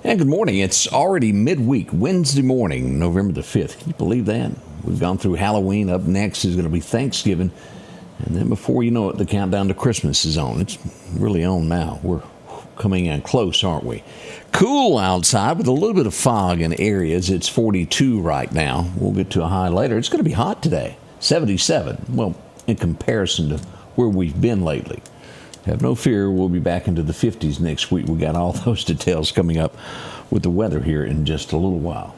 And good morning. It's already midweek, Wednesday morning, November the 5th. Can you believe that? We've gone through Halloween. Up next is going to be Thanksgiving. And then before you know it, the countdown to Christmas is on. It's really on now. We're coming in close, aren't we? Cool outside with a little bit of fog in areas. It's 42 right now. We'll get to a high later. It's going to be hot today, 77. Well, in comparison to where we've been lately. Have no fear, we'll be back into the 50s next week. We got all those details coming up with the weather here in just a little while.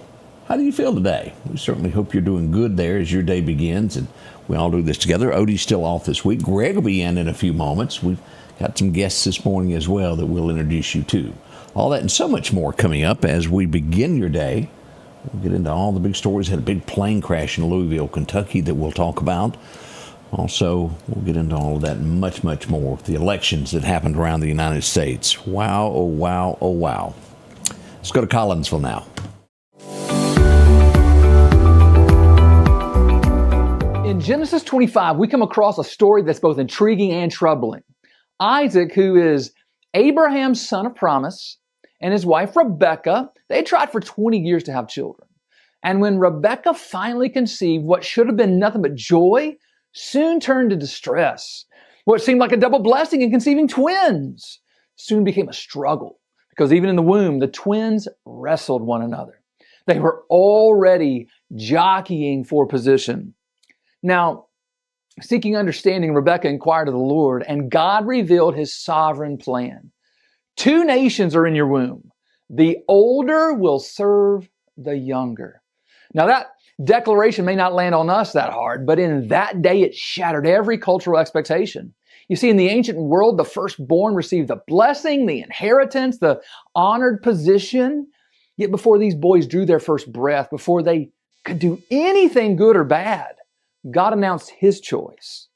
How do you feel today? We certainly hope you're doing good there as your day begins, and we all do this together. Odie's still off this week. Greg will be in a few moments. We've got some guests this morning as well that we'll introduce you to. All that and so much more coming up as we begin your day. We'll get into all the big stories. Had a big plane crash in Louisville, Kentucky that we'll talk about. Also, we'll get into all of that and much, much more with the elections that happened around the United States. Wow, oh wow, oh wow. Let's go to Collinsville now. In Genesis 25, we come across a story that's both intriguing and troubling. Isaac, who is Abraham's son of promise, and his wife Rebekah, they tried for 20 years to have children. And when Rebekah finally conceived what should have been nothing but joy, soon turned to distress. What seemed like a double blessing in conceiving twins soon became a struggle, because even in the womb, the twins wrestled one another. They were already jockeying for position. Now, seeking understanding, Rebekah inquired of the Lord, and God revealed his sovereign plan. 2 nations are in your womb. The older will serve the younger. Now that declaration may not land on us that hard, but in that day it shattered every cultural expectation. You see, in the ancient world, the firstborn received the blessing, the inheritance, the honored position. Yet before these boys drew their first breath, before they could do anything good or bad, God announced his choice.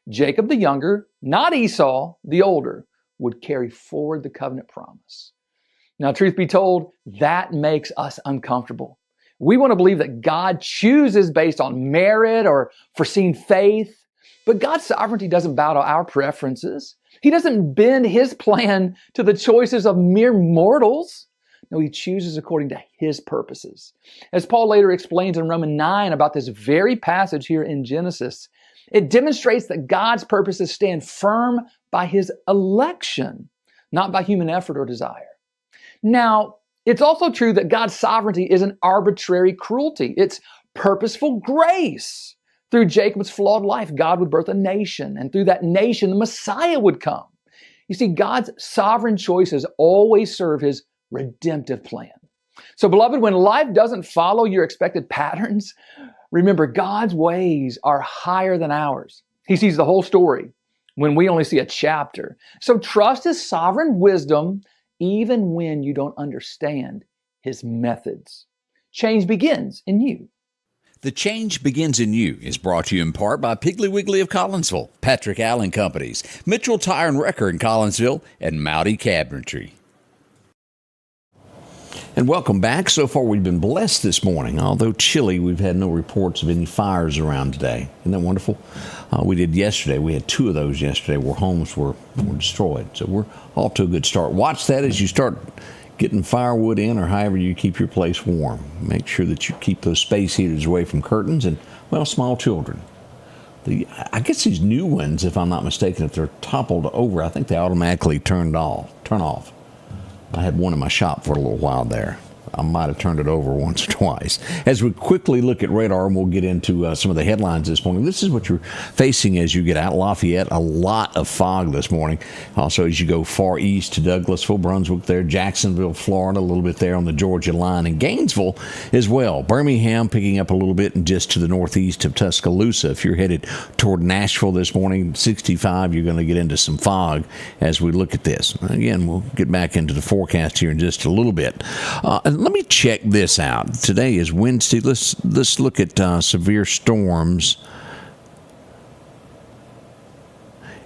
Jacob the younger, not Esau the older, would carry forward the covenant promise. Now, truth be told, that makes us uncomfortable. We want to believe that God chooses based on merit or foreseen faith, but God's sovereignty doesn't bow to our preferences. He doesn't bend his plan to the choices of mere mortals. No, he chooses according to his purposes. As Paul later explains in Romans 9 about this very passage here in Genesis, it demonstrates that God's purposes stand firm by his election, not by human effort or desire. Now, it's also true that God's sovereignty isn't arbitrary cruelty. It's purposeful grace. Through Jacob's flawed life, God would birth a nation, and through that nation, the Messiah would come. You see, God's sovereign choices always serve his redemptive plan. So, beloved, when life doesn't follow your expected patterns, remember God's ways are higher than ours. He sees the whole story when we only see a chapter. So trust his sovereign wisdom even when you don't understand his methods. Change begins in you. The Change Begins in You is brought to you in part by Piggly Wiggly of Collinsville, Patrick Allen Companies, Mitchell Tire and Wrecker in Collinsville, and Mowdy Cabinetry. And welcome back. So far, we've been blessed this morning. Although chilly, we've had no reports of any fires around today. Isn't that wonderful? We did yesterday. We had 2 of those yesterday where homes were destroyed. So we're off to a good start. Watch that as you start getting firewood in or however you keep your place warm. Make sure that you keep those space heaters away from curtains and, well, small children. I guess these new ones, if I'm not mistaken, if they're toppled over, I think they automatically turn off. I had one in my shop for a little while there. I might have turned it over once or twice. As we quickly look at radar, and we'll get into some of the headlines this morning. This is what you're facing as you get out. Lafayette, a lot of fog this morning. Also, as you go far east to Douglasville, Brunswick there, Jacksonville, Florida, a little bit there on the Georgia line, and Gainesville as well. Birmingham picking up a little bit and just to the northeast of Tuscaloosa. If you're headed toward Nashville this morning, 65, you're going to get into some fog as we look at this. Again, we'll get back into the forecast here in just a little bit. Let me check this out. Today is Wednesday. Let's look at severe storms.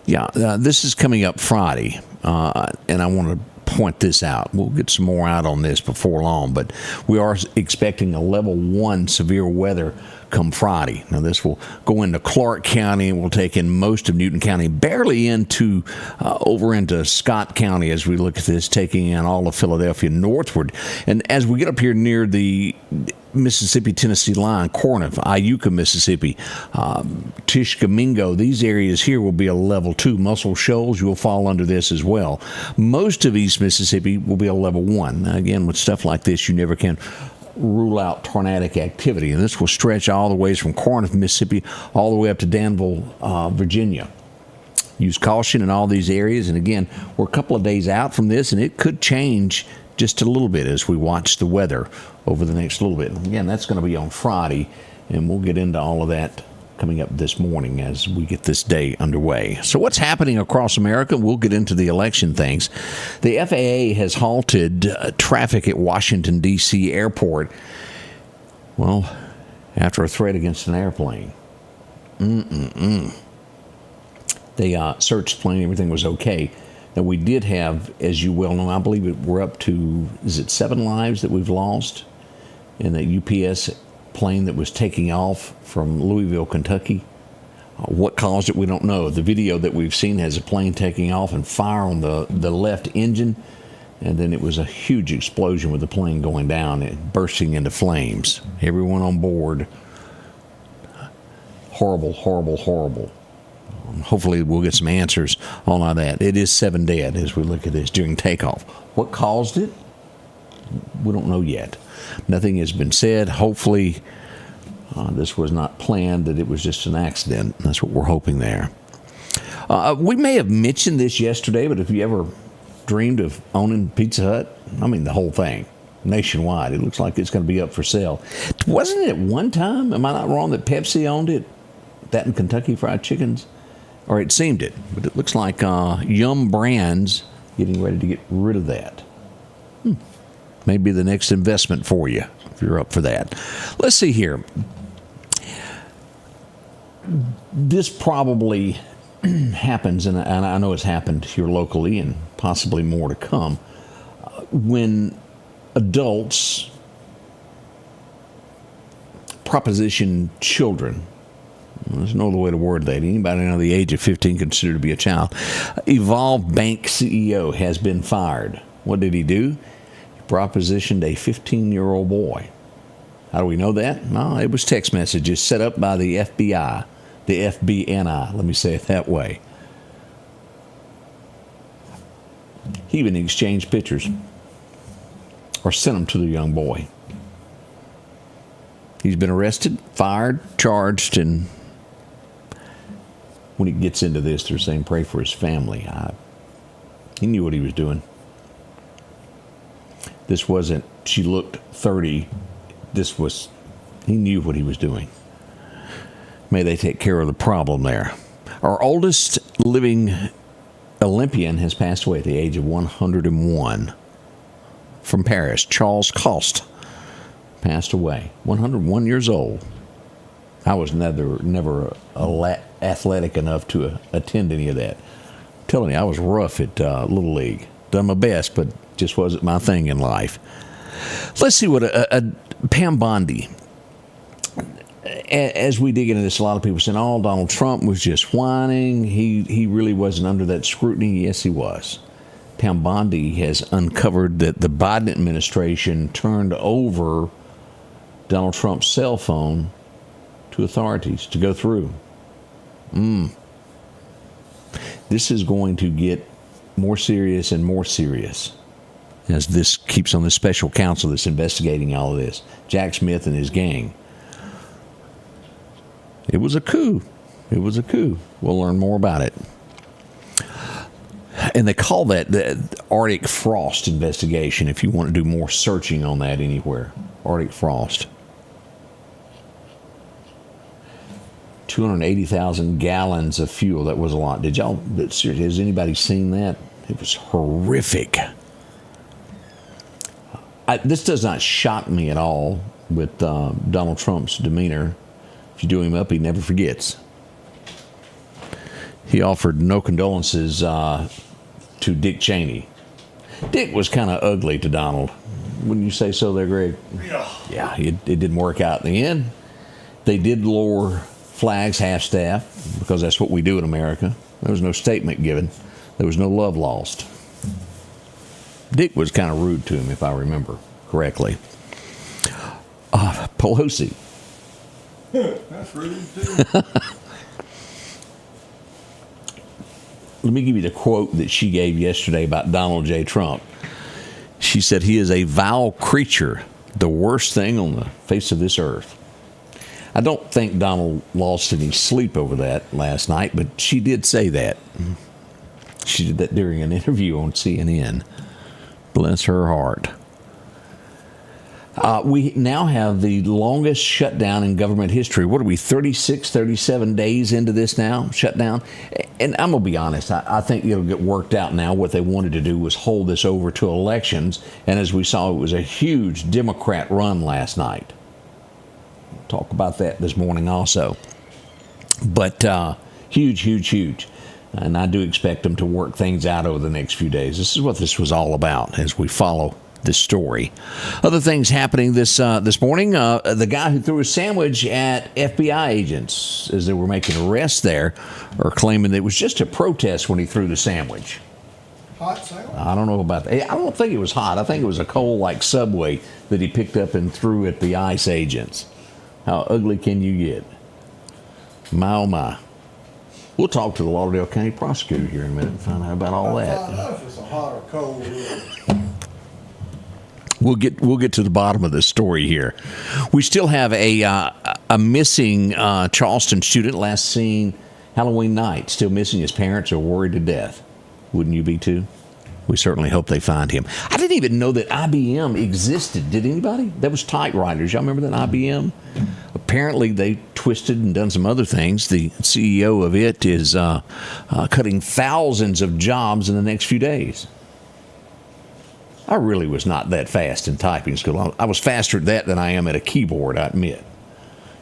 Yeah, this is coming up Friday, and I want to point this out. We'll get some more out on this before long, but we are expecting a level 1 severe weather come Friday. Now, this will go into Clark County and will take in most of Newton County, barely into over into Scott County as we look at this, taking in all of Philadelphia northward. And as we get up here near the Mississippi-Tennessee line, Corinth, Iuka, Mississippi, Tishkamingo, these areas here will be a level 2. Muscle Shoals, you will fall under this as well. Most of East Mississippi will be a level 1. Now, again, with stuff like this, you never can rule out tornadic activity, and this will stretch all the ways from Corinth, Mississippi, all the way up to Danville, Virginia. Use caution in all these areas, and again, we're a couple of days out from this, and it could change just a little bit as we watch the weather over the next little bit. And again, that's going to be on Friday, and we'll get into all of that coming up this morning as we get this day underway. So what's happening across America? We'll get into the election things. The FAA has halted traffic at Washington, D.C. airport, well, after a threat against an airplane. They searched the plane. Everything was okay. Now, we did have, as you well know, I believe we're up to, is it 7 lives that we've lost in that UPS plane that was taking off from Louisville, Kentucky. What caused it, we don't know. The video that we've seen has a plane taking off and fire on the left engine, and then it was a huge explosion with the plane going down and bursting into flames. Everyone on board, horrible, horrible, horrible. Hopefully we'll get some answers on all that. It is 7 dead as we look at this during takeoff. What caused it? We don't know yet. Nothing has been said. Hopefully this was not planned, that it was just an accident. That's what we're hoping there. We may have mentioned this yesterday, but if you ever dreamed of owning Pizza Hut, I mean the whole thing, nationwide, it looks like it's going to be up for sale. Wasn't it at one time, am I not wrong, that Pepsi owned it? That and Kentucky Fried Chickens? Or it seemed it, but it looks like Yum Brands getting ready to get rid of that. Maybe the next investment for you, if you're up for that. Let's see here. This probably happens, and I know it's happened here locally and possibly more to come, when adults proposition children. There's no other way to word that. Anybody under the age of 15 considered to be a child. Evolve Bank CEO has been fired. What did he do? He propositioned a 15-year-old boy. How do we know that? No, it was text messages set up by the FBI, the FBNI, let me say it that way. He even exchanged pictures or sent them to the young boy. He's been arrested, fired, charged, and when he gets into this, they're saying pray for his family. He knew what he was doing. This wasn't, she looked 30. This was, he knew what he was doing. May they take care of the problem there. Our oldest living Olympian has passed away at the age of 101 from Paris. Charles Coste passed away, 101 years old. I was never athletic enough to attend any of that. I'm telling you, I was rough at Little League. Done my best, but just wasn't my thing in life. Let's see what Pam Bondi. As we dig into this, a lot of people saying, "Oh, Donald Trump was just whining. He really wasn't under that scrutiny." Yes, he was. Pam Bondi has uncovered that the Biden administration turned over Donald Trump's cell phone to authorities to go through. This is going to get more serious and more serious as this keeps on the special counsel that's investigating all of this. Jack Smith and his gang. It was a coup. It was a coup. We'll learn more about it. And they call that the Arctic Frost investigation, if you want to do more searching on that anywhere. Arctic Frost. 280,000 gallons of fuel. That was a lot. Has anybody seen that? It was horrific. This does not shock me at all with Donald Trump's demeanor. If you do him up, he never forgets. He offered no condolences to Dick Cheney. Dick was kind of ugly to Donald. Wouldn't you say so there, Greg? Yeah, it didn't work out in the end. They did lower flags half-staff because that's what we do in America. There was no statement given. There was no love lost. Dick was kind of rude to him, if I remember correctly. Pelosi. That's rude, too. Let me give you the quote that she gave yesterday about Donald J. Trump. She said, "He is a vile creature, the worst thing on the face of this earth." I don't think Donald lost any sleep over that last night, but she did say that. She did that during an interview on CNN. Bless her heart. We now have the longest shutdown in government history. What are we, 36, 37 days into this now, shutdown? And I'm going to be honest, I think it'll get worked out now. What they wanted to do was hold this over to elections. And as we saw, it was a huge Democrat run last night. We'll talk about that this morning also. But huge, huge, huge. And I do expect them to work things out over the next few days. This is what this was all about as we follow this story. Other things happening this morning. The guy who threw a sandwich at FBI agents as they were making arrests there are claiming that it was just a protest when he threw the sandwich. Hot sandwich? I don't know about that. I don't think it was hot. I think it was a coal like Subway that he picked up and threw at the ICE agents. How ugly can you get? My oh my. We'll talk to the Lauderdale County prosecutor here in a minute and find out about all that. I don't know if it's a hot or cold. We'll get to the bottom of this story here. We still have a missing Charleston student last seen Halloween night. Still missing. His parents are worried to death. Wouldn't you be too? We certainly hope they find him. I didn't even know that IBM existed. Did anybody? That was typewriters. Y'all remember that IBM? Apparently they twisted and done some other things. The CEO of it is cutting thousands of jobs in the next few days. I really was not that fast in typing school. I was faster at that than I am at a keyboard, I admit.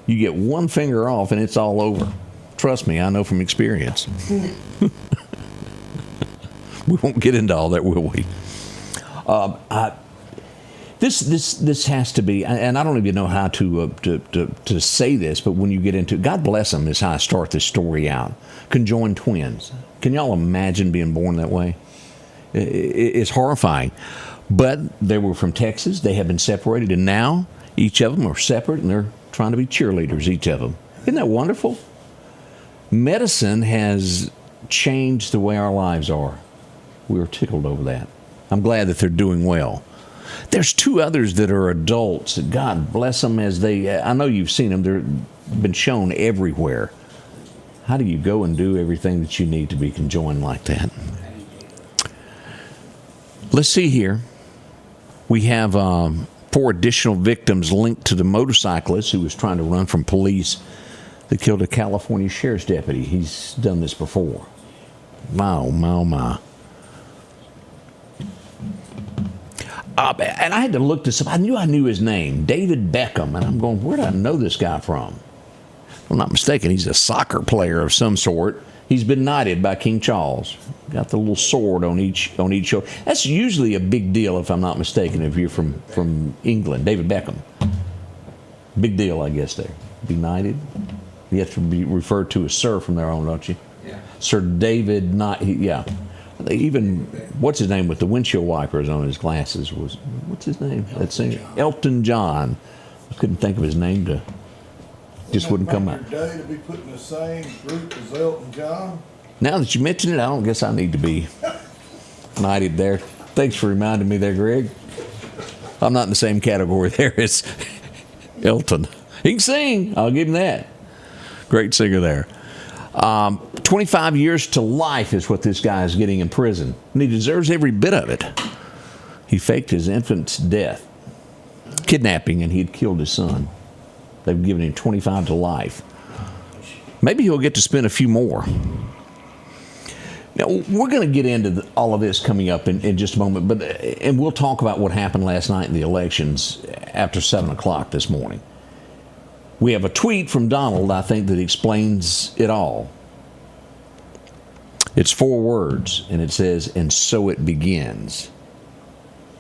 You get one finger off and it's all over. Trust me, I know from experience. We won't get into all that, will we? This has to be, and I don't even know how to say this, but when you get into it, God bless them is how I start this story out. Conjoined twins. Can y'all imagine being born that way? It's horrifying. But they were from Texas. They have been separated, and now each of them are separate, and they're trying to be cheerleaders, each of them. Isn't that wonderful? Medicine has changed the way our lives are. We were tickled over that. I'm glad that they're doing well. There's two others that are adults. God bless them as they, I know you've seen them. They've been shown everywhere. How do you go and do everything that you need to be conjoined like that? Let's see here. We have 4 additional victims linked to the motorcyclist who was trying to run from police that killed a California sheriff's deputy. He's done this before. My, oh, my, oh, my. And I had to look this up. I knew his name, David Beckham. And I'm going, where do I know this guy from? If I'm not mistaken, he's a soccer player of some sort. He's been knighted by King Charles. Got the little sword on each shoulder. That's usually a big deal, if I'm not mistaken, if you're from England. David Beckham. Big deal, I guess, there. Be knighted. You have to be referred to as Sir from there on, don't you? Yeah. Sir David Knight. Yeah. Even, what's his name with the windshield wipers on his glasses was, what's his name? That singer? Elton John. I couldn't think of his name to, just wouldn't come out. Your day to be put in the same group as Elton John? Now that you mention it, I don't guess I need to be knighted there. Thanks for reminding me there, Greg. I'm not in the same category there as Elton. He can sing. I'll give him that. Great singer there. 25 years to life is what this guy is getting in prison. And he deserves every bit of it. He faked his infant's death. Kidnapping, and he had killed his son. They've given him 25 to life. Maybe he'll get to spend a few more. Now, we're going to get into all of this coming up in just a moment, and we'll talk about what happened last night in the elections after 7 o'clock this morning. We have a tweet from Donald, I think, that explains it all. It's 4 words, and it says, "And so it begins."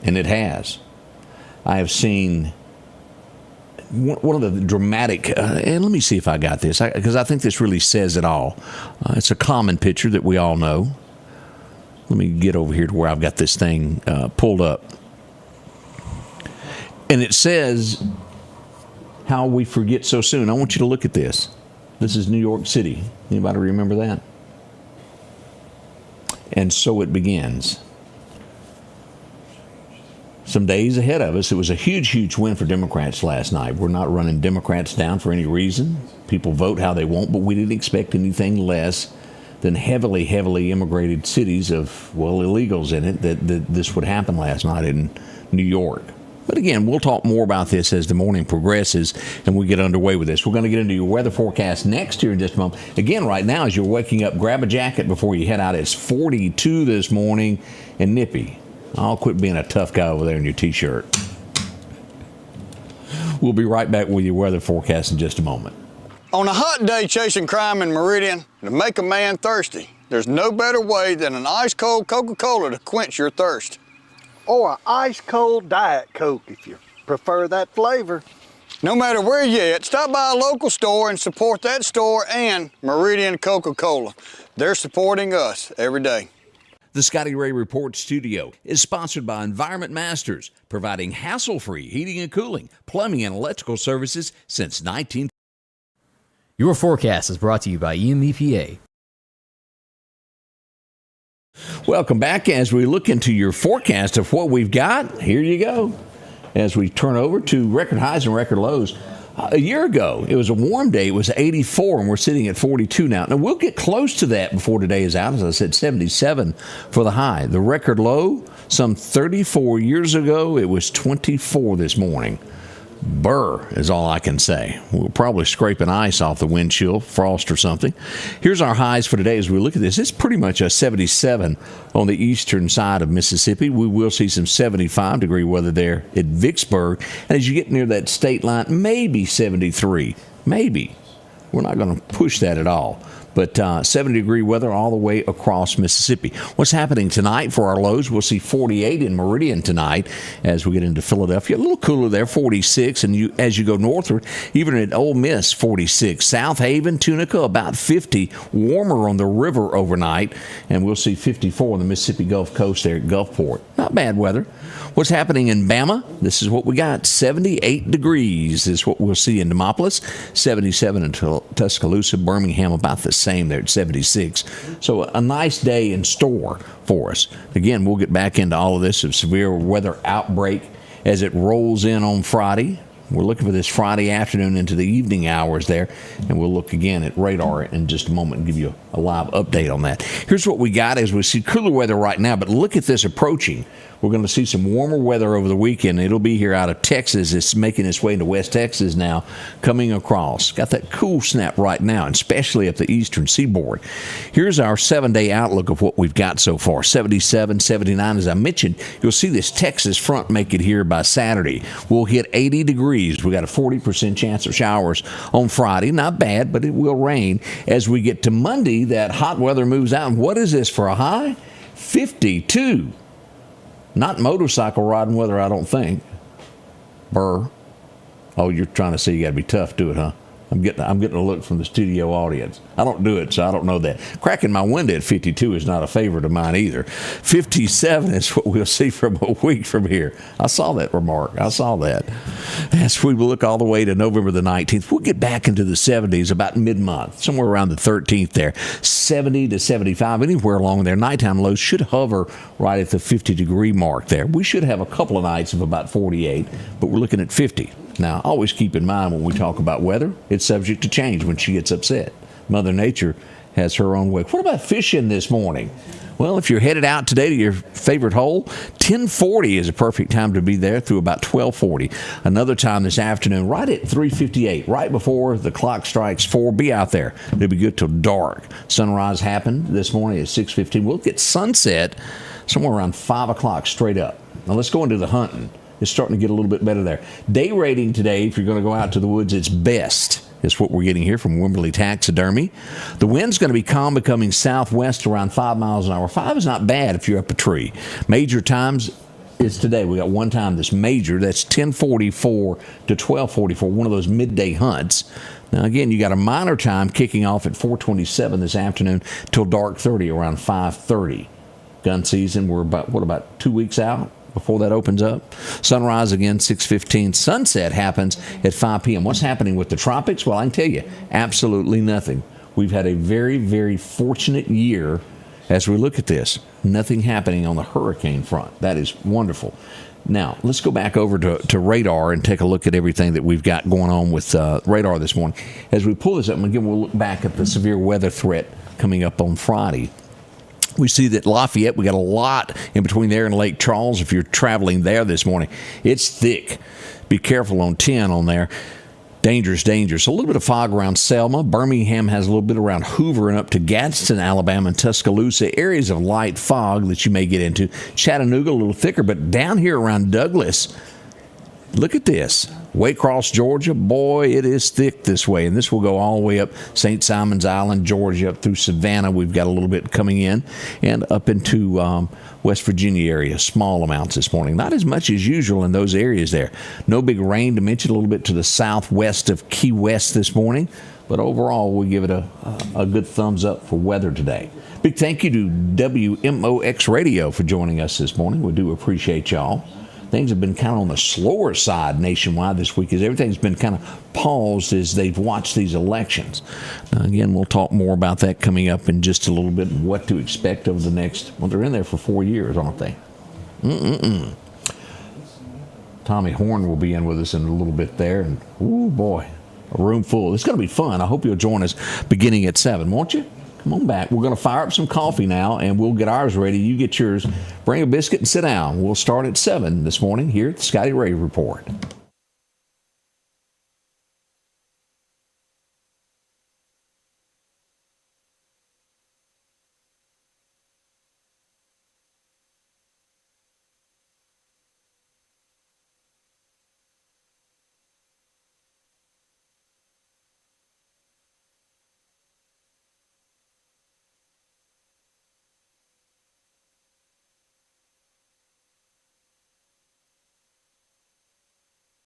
and it has. I have seen one of the dramatic, and let me see if I got this, because I think this really says it all. It's a common picture that we all know. Let me get over here to where I've got this thing pulled up. And it says how we forget so soon. I want you to look at this. This is New York City. Anybody remember that? And so it begins. Some days ahead of us, it was a huge, huge win for Democrats last night. We're not running Democrats down for any reason. People vote how they want, but we didn't expect anything less than heavily, heavily immigrated cities of, well, illegals in it, that this would happen last night in New York. But again, we'll talk more about this as the morning progresses and we get underway with this. We're going to get into your weather forecast next here in just a moment. Again, right now, as you're waking up, grab a jacket before you head out. It's 42 this morning and nippy. I'll quit being a tough guy over there in your T-shirt. We'll be right back with your weather forecast in just a moment. On a hot day chasing crime in Meridian, to make a man thirsty, there's no better way than an ice-cold Coca-Cola to quench your thirst. Or an ice-cold Diet Coke if you prefer that flavor. No matter where you're at, stop by a local store and support that store and Meridian Coca-Cola. They're supporting us every day. The Scotty Ray Report studio is sponsored by Environment Masters, providing hassle-free heating and cooling, plumbing, and electrical services since 19... Your forecast is brought to you by EMEPA. Welcome back. As we look into your forecast of what we've got, here you go. As we turn over to record highs and record lows. A year ago, it was a warm day. It was 84, and we're sitting at 42 now. Now, we'll get close to that before today is out. As I said, 77 for the high. The record low, some 34 years ago, it was 24 this morning. Burr is all I can say. We'll probably scrape an ice off the windshield, frost or something. Here's our highs for today as we look at this. It's pretty much a 77 on the eastern side of Mississippi. We will see some 75-degree weather there at Vicksburg. And as you get near that state line, maybe 73. Maybe. We're not going to push that at all. But 70-degree weather all the way across Mississippi. What's happening tonight for our lows? We'll see 48 in Meridian tonight as we get into Philadelphia. A little cooler there, 46. And as you go northward, even at Ole Miss, 46. South Haven, Tunica, about 50. Warmer on the river overnight. And we'll see 54 on the Mississippi Gulf Coast there at Gulfport. Not bad weather. What's happening in Bama? This is what we got. 78 degrees is what we'll see in Demopolis. 77 in Tuscaloosa. Birmingham about the same there at 76. So a nice day in store for us. Again, we'll get back into all of this of severe weather outbreak as it rolls in on Friday. We're looking for this Friday afternoon into the evening hours there, and we'll look again at radar in just a moment and give you a live update on that. Here's what we got as we see cooler weather right now, but look at this approaching. We're going to see some warmer weather over the weekend. It'll be here out of Texas. It's making its way into West Texas now, coming across. Got that cool snap right now, and especially up the eastern seaboard. Here's our 7-day outlook of what we've got so far. 77, 79. As I mentioned, you'll see this Texas front make it here by Saturday. We'll hit 80 degrees. We got a 40% chance of showers on Friday. Not bad, but it will rain. As we get to Monday, that hot weather moves out. And what is this for a high? 52. Not motorcycle riding weather, I don't think. Burr. Oh, you're trying to say you got to be tough to it, huh? I'm getting a look from the studio audience. I don't do it, so I don't know that. Cracking my window at 52 is not a favorite of mine either. 57 is what we'll see from a week from here. I saw that remark. I saw that. As we look all the way to November the 19th, we'll get back into the 70s about mid-month, somewhere around the 13th there. 70 to 75, anywhere along there. Nighttime lows should hover right at the 50-degree mark there. We should have a couple of nights of about 48, but we're looking at 50. Now, always keep in mind when we talk about weather, it's subject to change when she gets upset. Mother Nature has her own way. What about fishing this morning? Well, if you're headed out today to your favorite hole, 10:40 is a perfect time to be there through about 12:40. Another time this afternoon, right at 3:58, right before the clock strikes 4, be out there. It'll be good till dark. Sunrise happened this morning at 6:15. We'll get sunset somewhere around 5 o'clock straight up. Now, let's go into the hunting. It's starting to get a little bit better there. Day rating today, if you're going to go out to the woods, it's best. Is what we're getting here from Wimberley Taxidermy. The wind's going to be calm, becoming southwest around 5 miles an hour. 5 is not bad if you're up a tree. Major times is today. We got one time that's major. That's 10:44 to 12:44, one of those midday hunts. Now, again, you got a minor time kicking off at 4:27 this afternoon till dark 30, around 5:30. Gun season, we're about 2 weeks out before that opens up. Sunrise again, 6:15. Sunset happens at 5 p.m. What's happening with the tropics? Well, I can tell you, absolutely nothing. We've had a very, very fortunate year as we look at this. Nothing happening on the hurricane front. That is wonderful. Now, let's go back over to radar and take a look at everything that we've got going on with radar this morning. As we pull this up, again, we'll look back at the severe weather threat coming up on Friday. We see that Lafayette, we got a lot in between there and Lake Charles. If you're traveling there this morning, it's thick. Be careful on 10 on there. Dangerous. A little bit of fog around Selma. Birmingham has a little bit around Hoover and up to Gadsden, Alabama, and Tuscaloosa. Areas of light fog that you may get into. Chattanooga, a little thicker, but down here around Douglas, look at this. Waycross, Georgia, boy, it is thick this way. And this will go all the way up St. Simon's Island, Georgia, up through Savannah. We've got a little bit coming in. And up into West Virginia area, small amounts this morning. Not as much as usual in those areas there. No big rain to mention, a little bit to the southwest of Key West this morning. But overall, we give it a good thumbs up for weather today. Big thank you to WMOX Radio for joining us this morning. We do appreciate y'all. Things have been kind of on the slower side nationwide this week as everything's been kind of paused as they've watched these elections. Again, we'll talk more about that coming up in just a little bit and what to expect over the next, well, they're in there for 4 years, aren't they? Tommy Horn will be in with us in a little bit there. And, ooh, boy, a room full. It's going to be fun. I hope you'll join us beginning at 7, won't you? Come on back. We're going to fire up some coffee now, and we'll get ours ready. You get yours. Bring a biscuit and sit down. We'll start at 7 this morning here at the Scotty Ray Report.